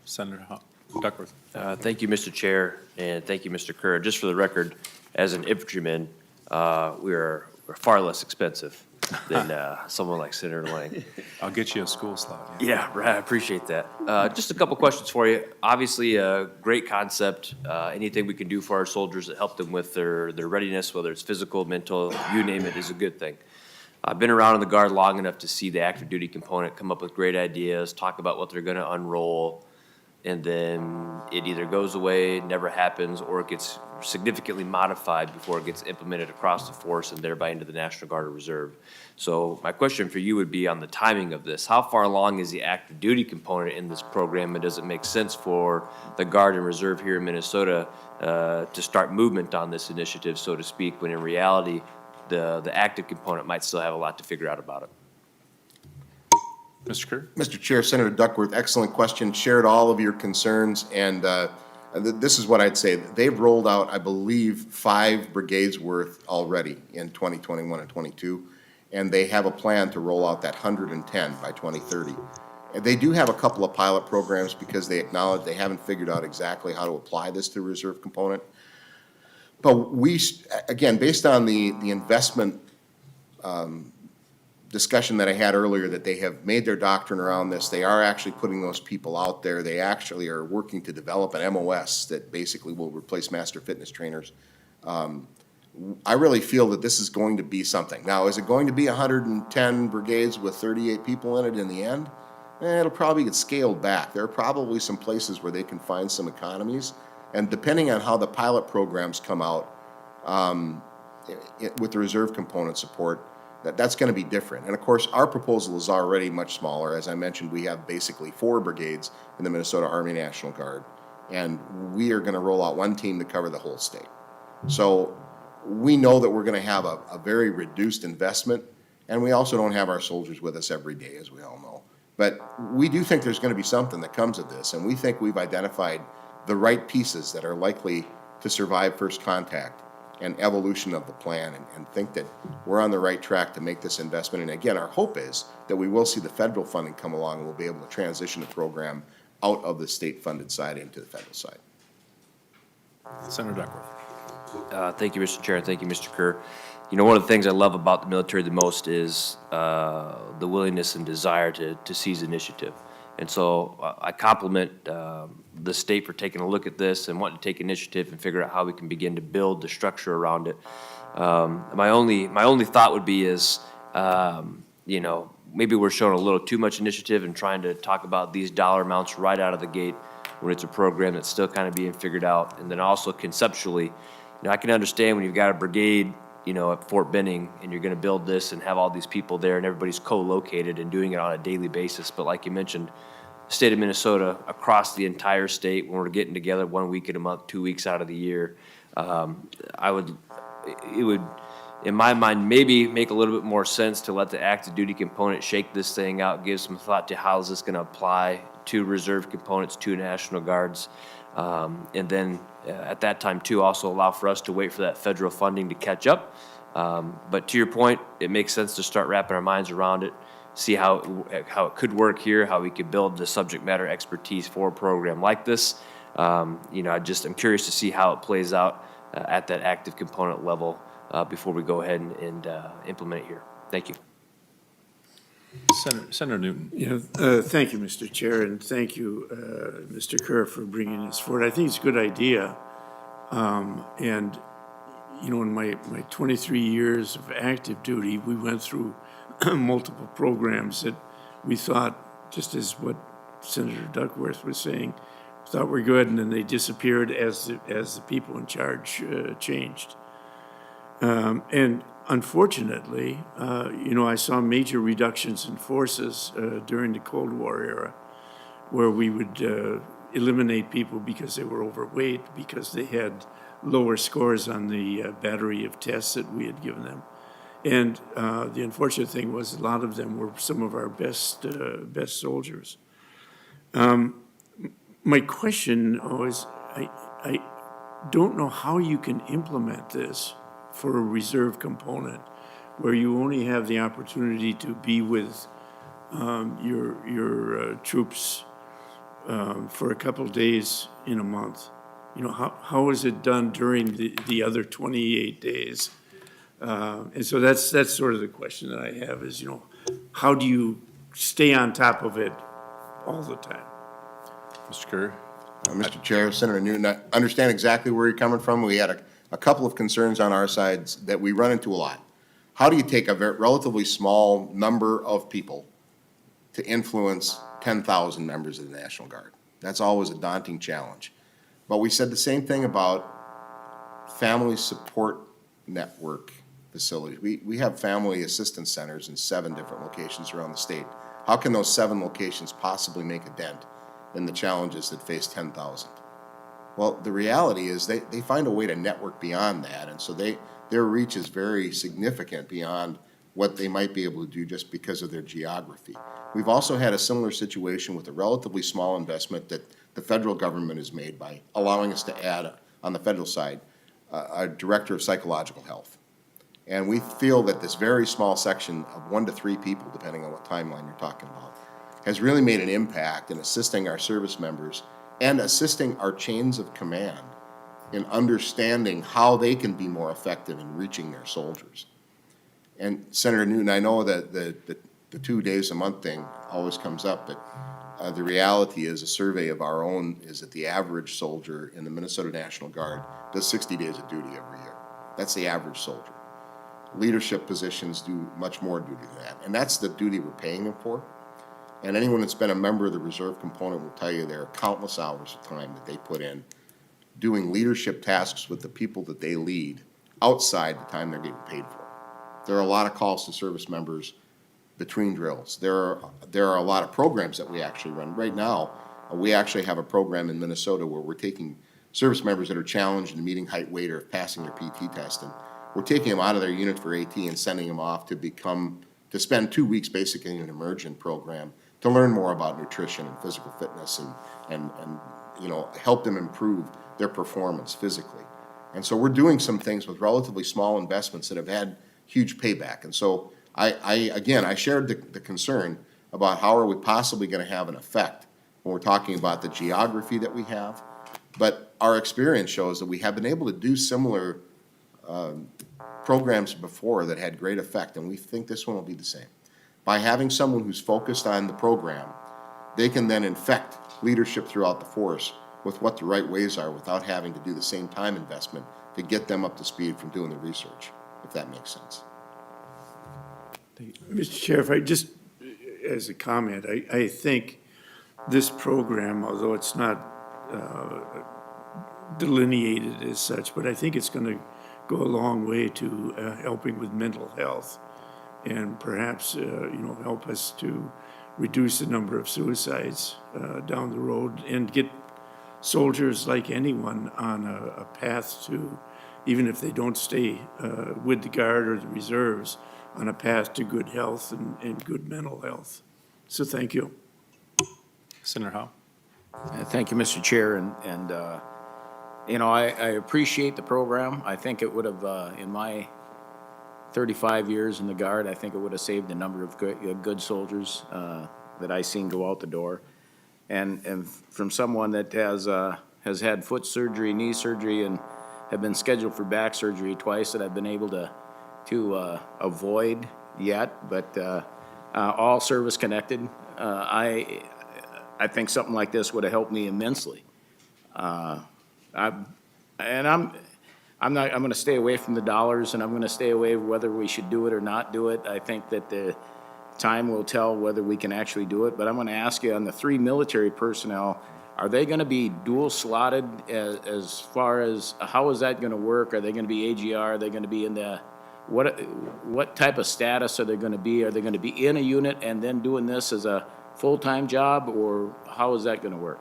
Senator Duckworth. Thank you, Mr. Chair, and thank you, Mr. Kerr. Just for the record, as an infantryman, we're far less expensive than someone like Senator Lang. I'll get you a school slot. Yeah, right, I appreciate that. Just a couple questions for you. Obviously, a great concept. Anything we can do for our soldiers that help them with their readiness, whether it's physical, mental, you name it, is a good thing. I've been around in the Guard long enough to see the active duty component come up with great ideas, talk about what they're going to unroll, and then it either goes away, never happens, or it gets significantly modified before it gets implemented across the force and thereby into the National Guard or Reserve. So my question for you would be on the timing of this. How far along is the active duty component in this program, and does it make sense for the Guard and Reserve here in Minnesota to start movement on this initiative, so to speak, when in reality the active component might still have a lot to figure out about it? Mr. Kerr? Mr. Chair, Senator Duckworth, excellent question, shared all of your concerns, and this is what I'd say. They've rolled out, I believe, 5 brigades worth already in 2021 and 22, and they have a plan to roll out that 110 by 2030. And they do have a couple of pilot programs because they acknowledge they haven't figured out exactly how to apply this to reserve component. But we, again, based on the investment discussion that I had earlier, that they have made their doctrine around this, they are actually putting those people out there. They actually are working to develop an MOS that basically will replace master fitness trainers. I really feel that this is going to be something. Now, is it going to be 110 brigades with 38 people in it in the end? It'll probably get scaled back. There are probably some places where they can find some economies. And depending on how the pilot programs come out with the reserve component support, that's going to be different. And of course, our proposal is already much smaller. As I mentioned, we have basically 4 brigades in the Minnesota Army National Guard, and we are going to roll out 1 team to cover the whole state. So we know that we're going to have a very reduced investment, and we also don't have our soldiers with us every day, as we all know. But we do think there's going to be something that comes of this, and we think we've identified the right pieces that are likely to survive first contact and evolution of the plan, and think that we're on the right track to make this investment. And again, our hope is that we will see the federal funding come along and we'll be able to transition the program out of the state-funded side into the federal side. Senator Duckworth. Thank you, Mr. Chair, and thank you, Mr. Kerr. You know, one of the things I love about the military the most is the willingness and desire to seize initiative. And so I compliment the state for taking a look at this and wanting to take initiative and figure out how we can begin to build the structure around it. My only thought would be is, you know, maybe we're showing a little too much initiative and trying to talk about these dollar amounts right out of the gate when it's a program that's still kind of being figured out. And then also conceptually, you know, I can understand when you've got a brigade, you know, at Fort Benning, and you're going to build this and have all these people there and everybody's co-located and doing it on a daily basis. But like you mentioned, the state of Minnesota, across the entire state, when we're getting together 1 week in a month, 2 weeks out of the year, it would, in my mind, maybe make a little bit more sense to let the active duty component shake this thing out, give some thought to how is this going to apply to reserve components, to National Guards. And then at that time, too, also allow for us to wait for that federal funding to catch up. But to your point, it makes sense to start wrapping our minds around it, see how it could work here, how we could build the subject matter expertise for a program like this. You know, I'm curious to see how it plays out at that active component level before we go ahead and implement it here. Thank you. Senator Newton. Thank you, Mr. Chair, and thank you, Mr. Kerr, for bringing this forward. I think it's a good idea. And, you know, in my 23 years of active duty, we went through multiple programs that we thought, just as what Senator Duckworth was saying, thought were good, and then they disappeared as the people in charge changed. And unfortunately, you know, I saw major reductions in forces during the Cold War era, where we would eliminate people because they were overweight, because they had lower scores on the battery of tests that we had given them. And the unfortunate thing was a lot of them were some of our best soldiers. My question was, I don't know how you can implement this for a reserve component where you only have the opportunity to be with your troops for a couple days in a month. You know, how is it done during the other 28 days? And so that's sort of the question that I have is, you know, how do you stay on top of it all the time? Mr. Kerr. Mr. Chair, Senator Newton, I understand exactly where you're coming from. We had a couple of concerns on our sides that we run into a lot. How do you take a relatively small number of people to influence 10,000 members of the National Guard? That's always a daunting challenge. But we said the same thing about family support network facilities. We have family assistance centers in 7 different locations around the state. How can those 7 locations possibly make a dent in the challenges that face 10,000? Well, the reality is they find a way to network beyond that, and so their reach is very significant beyond what they might be able to do just because of their geography. We've also had a similar situation with a relatively small investment that the federal government has made by allowing us to add, on the federal side, a director of psychological health. And we feel that this very small section of 1 to 3 people, depending on what timeline you're talking about, has really made an impact in assisting our service members and assisting our chains of command in understanding how they can be more effective in reaching their soldiers. And Senator Newton, I know that the 2 days a month thing always comes up, but the reality is a survey of our own is that the average soldier in the Minnesota National Guard does 60 days of duty every year. That's the average soldier. Leadership positions do much more duty than that, and that's the duty we're paying them for. And anyone that's been a member of the reserve component will tell you there are countless hours of time that they put in doing leadership tasks with the people that they lead outside the time they're getting paid for. There are a lot of calls to service members between drills. There are a lot of programs that we actually run. Right now, we actually have a program in Minnesota where we're taking service members that are challenged in meeting height, weight, or passing their PT test, and we're taking them out of their unit for AT and sending them off to spend 2 weeks basically in an immersion program to learn more about nutrition and physical fitness and help them improve their performance physically. And so we're doing some things with relatively small investments that have had huge payback. And so I shared the concern about how are we possibly going to have an effect when we're talking about the geography that we have. But our experience shows that we have been able to do similar programs before that had great effect, and we think this one will be the same. By having someone who's focused on the program, they can then infect leadership throughout the force with what the right ways are without having to do the same time investment to get them up to speed from doing the research, if that makes sense. Mr. Chair, if I just, as a comment, I think this program, although it's not delineated as such, but I think it's going to go a long way to helping with mental health and perhaps, help us to reduce the number of suicides down the road and get soldiers like anyone on a path to, even if they don't stay with the Guard or the reserves, on a path to good health and good mental health. So thank you. Senator Howe? Thank you, Mr. Chair, and I appreciate the program. I think it would have, in my 35 years in the Guard, I think it would have saved a number of good soldiers that I seen go out the door. And from someone that has had foot surgery, knee surgery, and have been scheduled for back surgery twice that I've been able to avoid yet, but all service connected. I think something like this would have helped me immensely. I'm going to stay away from the dollars, and I'm going to stay away whether we should do it or not do it. I think that the time will tell whether we can actually do it. But I'm going to ask you on the 3 military personnel, are they going to be dual slotted as far as how is that going to work? Are they going to be AGR? Are they going to be in the what type of status are they going to be? Are they going to be in a unit and then doing this as a full-time job, or how is that going to work?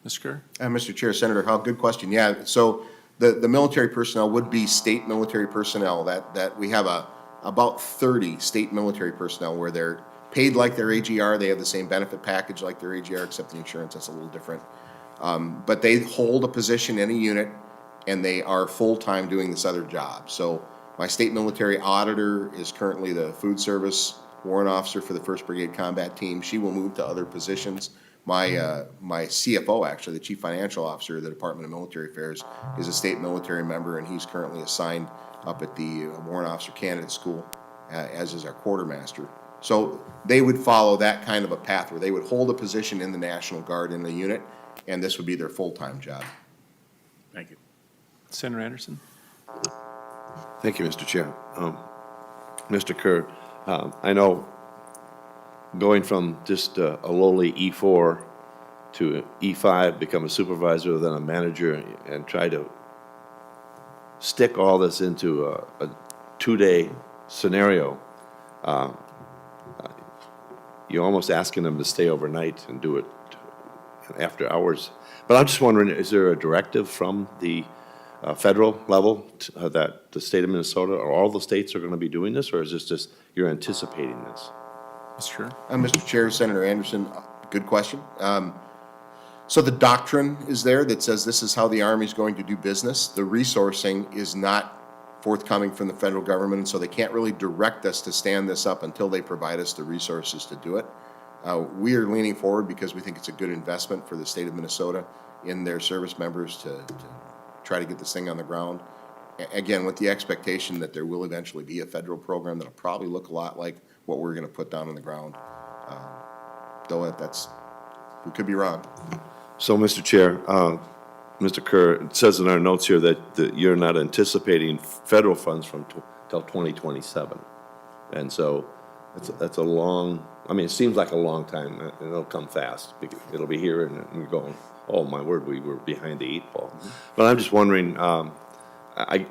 Mr. Kerr? Mr. Chair, Senator Howe, good question. Yeah, so the military personnel would be state military personnel. That we have about 30 state military personnel where they're paid like their AGR. They have the same benefit package like their AGR, except the insurance, that's a little different. But they hold a position in a unit, and they are full-time doing this other job. So my state military auditor is currently the food service warrant officer for the 1st Brigade Combat Team. She will move to other positions. My CFO, actually, the Chief Financial Officer of the Department of Military Affairs, is a state military member, and he's currently assigned up at the Warrant Officer Candidate School, as is our quartermaster. So they would follow that kind of a path where they would hold a position in the National Guard in the unit, and this would be their full-time job. Thank you. Senator Anderson? Thank you, Mr. Chair. Mr. Kerr, I know going from just a lowly E4 to E5, become a supervisor, then a manager, and try to stick all this into a 2-day scenario, you're almost asking them to stay overnight and do it after hours. But I'm just wondering, is there a directive from the federal level, that the state of Minnesota, or all the states are gonna be doing this, or is this just, you're anticipating this? Sure. Mr. Chair, Senator Anderson, good question. So the doctrine is there that says this is how the Army's going to do business. The resourcing is not forthcoming from the federal government, and so they can't really direct us to stand this up until they provide us the resources to do it. We are leaning forward because we think it's a good investment for the state of Minnesota in their service members to try to get this thing on the ground. Again, with the expectation that there will eventually be a federal program that'll probably look a lot like what we're gonna put down on the ground. Though we could be wrong. So, Mr. Chair, Mr. Kerr, it says in our notes here that you're not anticipating federal funds till 2027. And so that's a long, I mean, it seems like a long time, and it'll come fast. It'll be here and you're going, oh, my word, we were behind the 8 ball. But I'm just wondering,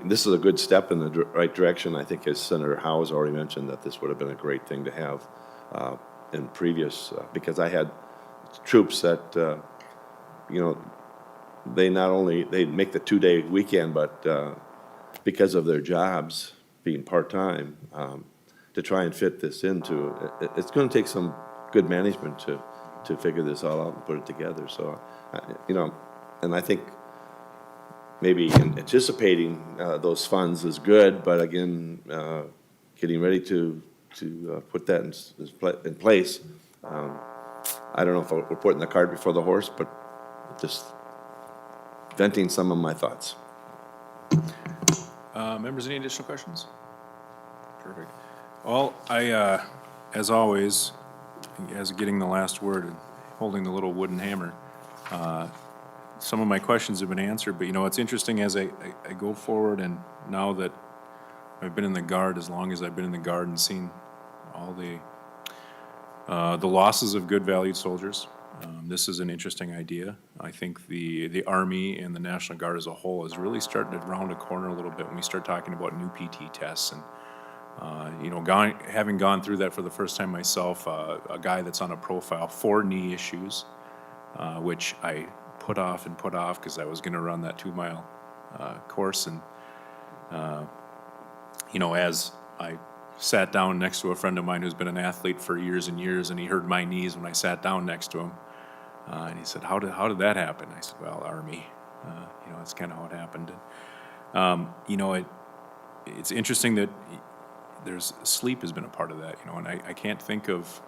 this is a good step in the right direction. I think, as Senator Howe has already mentioned, that this would have been a great thing to have in previous, because I had troops that, they not only, they'd make the 2-day weekend, but because of their jobs being part-time, to try and fit this into, it's going to take some good management to figure this all out and put it together. So, and I think maybe anticipating those funds is good, but again, getting ready to put that in place, I don't know if we're putting the cart before the horse, but just venting some of my thoughts. Members, any additional questions? Perfect. Well, I, as always, as getting the last word and holding the little wooden hammer, some of my questions have been answered, but it's interesting as I go forward, and now that I've been in the Guard as long as I've been in the Guard and seen all the losses of good valued soldiers, this is an interesting idea. I think the Army and the National Guard as a whole is really starting to round a corner a little bit when we start talking about new PT tests. And having gone through that for the first time myself, a guy that's on a profile for knee issues, which I put off because I was going to run that 2-mile course. And, as I sat down next to a friend of mine who's been an athlete for years and years, and he heard my knees when I sat down next to him. And he said, how did that happen? I said, well, Army, it's kind of how it happened. And, it's interesting that sleep has been a part of that, and I can't think of,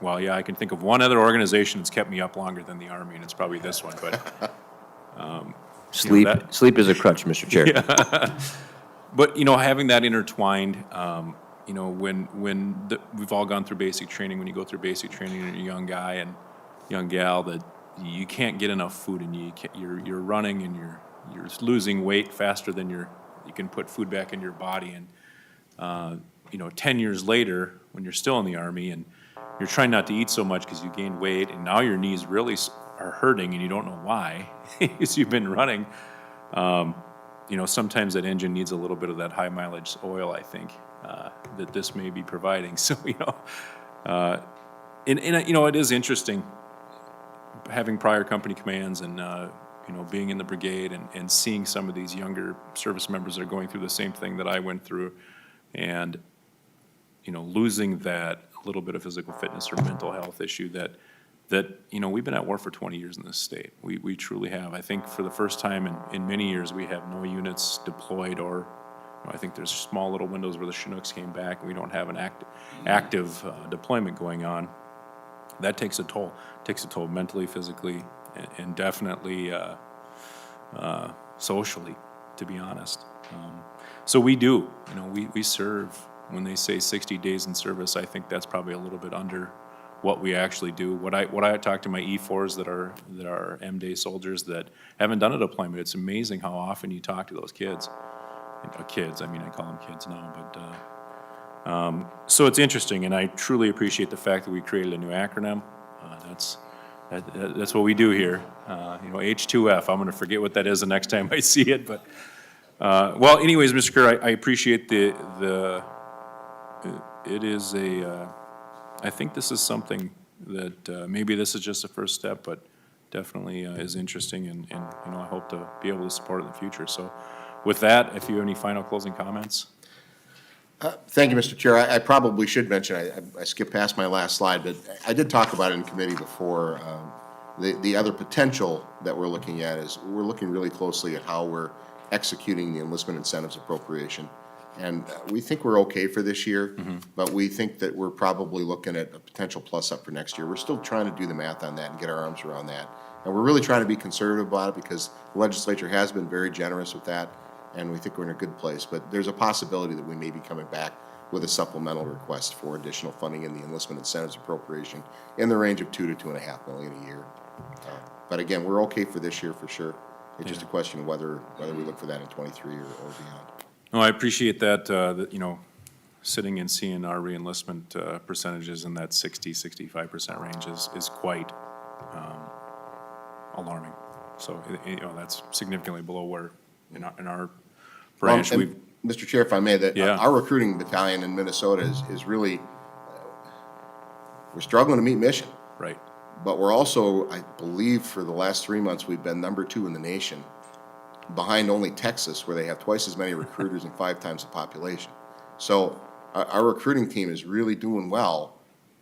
I can think of one other organization that's kept me up longer than the Army, and it's probably this one, but. Sleep is a crutch, Mr. Chair. Yeah. But, having that intertwined, when we've all gone through basic training, when you go through basic training and you're a young guy and young gal, that you can't get enough food, and you're running and you're losing weight faster than you can put food back in your body. And 10 years later, when you're still in the Army and you're trying not to eat so much because you gained weight, and now your knees really are hurting and you don't know why, because you've been running, sometimes that engine needs a little bit of that high mileage oil, I think, that this may be providing. So, it is interesting having prior company commands and, being in the brigade and seeing some of these younger service members that are going through the same thing that I went through, and, losing that little bit of physical fitness or mental health issue that we've been at war for 20 years in this state. We truly have. I think for the first time in many years, we have no units deployed, or I think there's small little windows where the Chinooks came back, and we don't have an active deployment going on. That takes a toll. Takes a toll mentally, physically, and definitely socially, to be honest. So we do, we serve. When they say 60 days in service, I think that's probably a little bit under what we actually do. What I talk to my E4s that are M-Day soldiers that haven't done a deployment, it's amazing how often you talk to those kids. I call them kids now, but so it's interesting, and I truly appreciate the fact that we created a new acronym. That's what we do here. H2F. I'm going to forget what that is the next time I see it, but anyways, Mr. Kerr, I appreciate it is I think this is something that maybe this is just a first step, but definitely is interesting, and, you know, I hope to be able to support it in the future. So with that, if you have any final closing comments? Thank you, Mr. Chair. I probably should mention, I skipped past my last slide, but I did talk about it in committee before. The other potential that we're looking at is, we're looking really closely at how we're executing the enlistment incentives appropriation. And we think we're okay for this year, but we think that we're probably looking at a potential plus up for next year. We're still trying to do the math on that and get our arms around that. And we're really trying to be conservative about it, because the legislature has been very generous with that, and we think we're in a good place. But there's a possibility that we may be coming back with a supplemental request for additional funding in the enlistment incentives appropriation in the range of $2 to $2.5 million a year. But again, we're okay for this year for sure. It's just a question of whether we look for that in '23 or beyond. No, I appreciate that, that, you know, sitting and seeing our reenlistment percentages in that 65% range is quite alarming. So, you know, that's significantly below where in our branch, And we've, Mr. Chair, if I may, that Yeah. our recruiting battalion in Minnesota is really, we're struggling to meet mission. right, But we're also, I believe, for the last 3 months, we've been #2 in the nation, behind only Texas, where they have twice as many recruiters and 5 times the population. So our recruiting team is really doing well,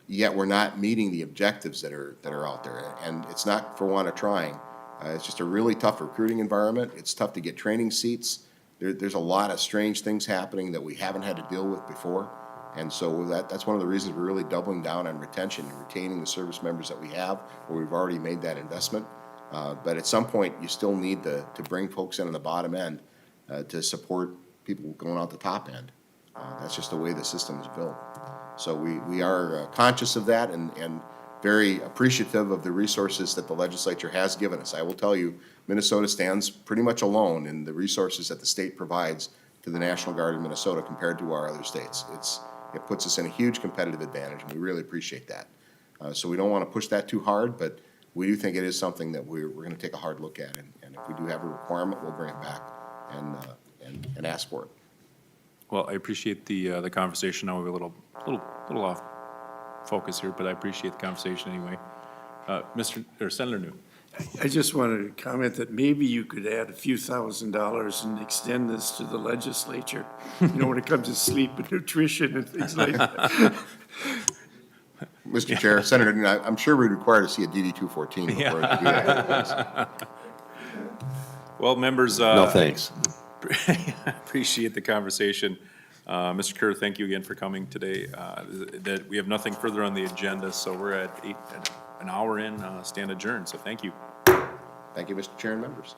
yet we're not meeting the objectives that are out there. And it's not for want of trying. It's just a really tough recruiting environment. It's tough to get training seats. There's a lot of strange things happening that we haven't had to deal with before. And so that's one of the reasons we're really doubling down on retention and retaining the service members that we have, where we've already made that investment. But at some point, you still need to bring folks in on the bottom end to support people going out the top end. That's just the way the system is built. So we are conscious of that and very appreciative of the resources that the legislature has given us. I will tell you, Minnesota stands pretty much alone in the resources that the state provides to the National Guard in Minnesota compared to our other states. It puts us in a huge competitive advantage, and we really appreciate that. So we don't want to push that too hard, but we do think it is something that we're going to take a hard look at, and if we do have a requirement, we'll bring it back and ask for it. well, I appreciate the conversation. Now we're a little off focus here, but I appreciate the conversation anyway. Senator New. I just wanted to comment that maybe you could add a few $1,000s and extend this to the legislature, you know, when it comes to sleep and nutrition and things like that. Mr. Chair, Senator, I'm sure we'd require to see a DD 214 before we do that. Well, members. No, thanks. Appreciate the conversation. Mr. Kerr, thank you again for coming today. That we have nothing further on the agenda, so we're at an hour in, stand adjourned, so thank you. Thank you, Mr. Chair and members.